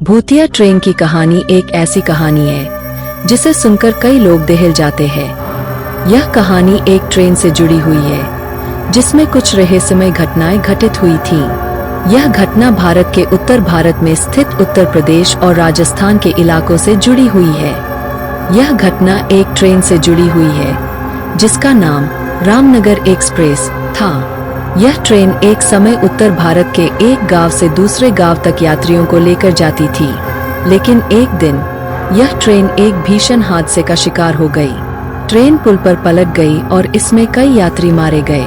भूतिया ट्रेन की कहानी एक ऐसी कहानी है जिसे सुनकर कई लोग दहल जाते हैं। यह कहानी एक ट्रेन से जुड़ी हुई है जिसमें कुछ रहस्यमय घटनाएं घटित हुई थीं। यह घटना भारत के उत्तर भारत में स्थित उत्तर प्रदेश और राजस्थान के इलाकों से जुड़ी हुई है। यह घटना एक ट्रेन से जुड़ी हुई है जिसका नाम रामनगर एक्सप्रेस था। यह ट्रेन एक समय उत्तर भारत के एक गांव से दूसरे गांव तक यात्रियों को लेकर जाती थी, लेकिन एक दिन यह ट्रेन एक भीषण हादसे का शिकार हो गई। ट्रेन पुल पर पलट गई और इसमें कई यात्री मारे गए।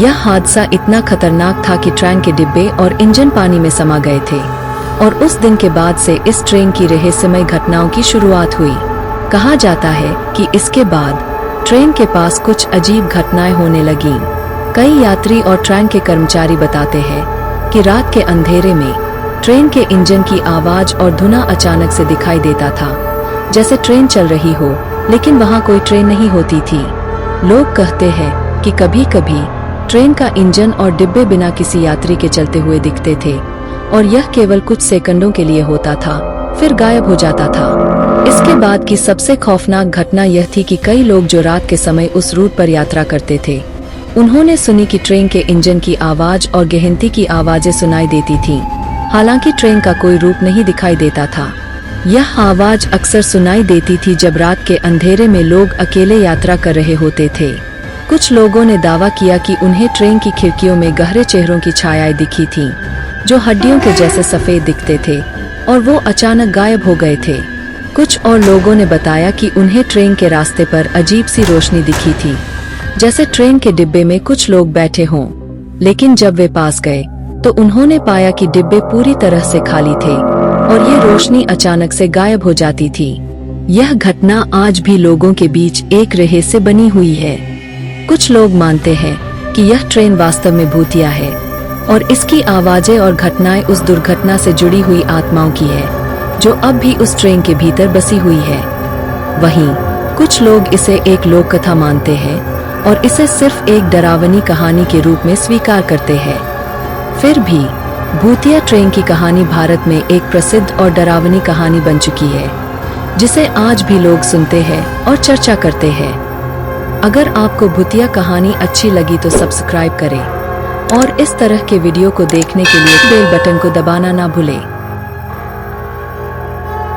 यह हादसा इतना खतरनाक था कि ट्रेन के डिब्बे और इंजन पानी में समा गए थे और उस दिन के बाद से इस ट्रेन की रहस्यमय घटनाओं की शुरुआत हुई। कहा जाता है कि इसके बाद ट्रेन के पास कुछ अजीब घटनाएं होने लगीं। कई यात्री और ट्रेन के कर्मचारी बताते हैं कि रात के अंधेरे में ट्रेन के इंजन की आवाज और धुआं अचानक से दिखाई देता था, जैसे ट्रेन चल रही हो लेकिन वहां कोई ट्रेन नहीं होती थी। लोग कहते हैं कि कभी-कभी ट्रेन का इंजन और डिब्बे बिना किसी यात्री के चलते हुए दिखते थे और यह केवल कुछ सेकंडों के लिए होता था, फिर गायब हो जाता था। इसके बाद की सबसे खौफनाक घटना यह थी कि कई लोग जो रात के समय उस रूट पर यात्रा करते थे, उन्होंने सुनी कि ट्रेन के इंजन की आवाज और गेहनती की आवाजें सुनाई देती थीं। हालांकि ट्रेन का कोई रूप नहीं दिखाई देता था। यह आवाज अक्सर सुनाई देती थी जब रात के अंधेरे में लोग अकेले यात्रा कर रहे होते थे। कुछ लोगों ने दावा किया कि उन्हें ट्रेन की खिड़कियों में गहरे चेहरों की छायाएं दिखी थीं, जो हड्डियों के जैसे सफेद दिखते थे और वो अचानक गायब हो गए थे। कुछ और लोगों ने बताया कि उन्हें ट्रेन के रास्ते पर अजीब सी रोशनी दिखी थी, जैसे ट्रेन के डिब्बे में कुछ लोग बैठे हों। लेकिन जब वे पास गए तो उन्होंने पाया कि डिब्बे पूरी तरह से खाली थे और ये रोशनी अचानक से गायब हो जाती थी। यह घटना आज भी लोगों के बीच एक रहस्य बनी हुई है। कुछ लोग मानते हैं कि यह ट्रेन वास्तव में भूतिया है और इसकी आवाजें और घटनाएं उस दुर्घटना से जुड़ी हुई आत्माओं की है जो अब भी उस ट्रेन के भीतर बसी हुई है। वहीं कुछ लोग इसे एक लोक कथा मानते हैं और इसे सिर्फ एक डरावनी कहानी के रूप में स्वीकार करते हैं। फिर भी भूतिया ट्रेन की कहानी भारत में एक प्रसिद्ध और डरावनी कहानी बन चुकी है, जिसे आज भी लोग सुनते हैं और चर्चा करते हैं। अगर आपको भूतिया कहानी अच्छी लगी तो सब्सक्राइब करें और इस तरह के वीडियो को देखने के लिए बेल बटन को दबाना ना भूलें।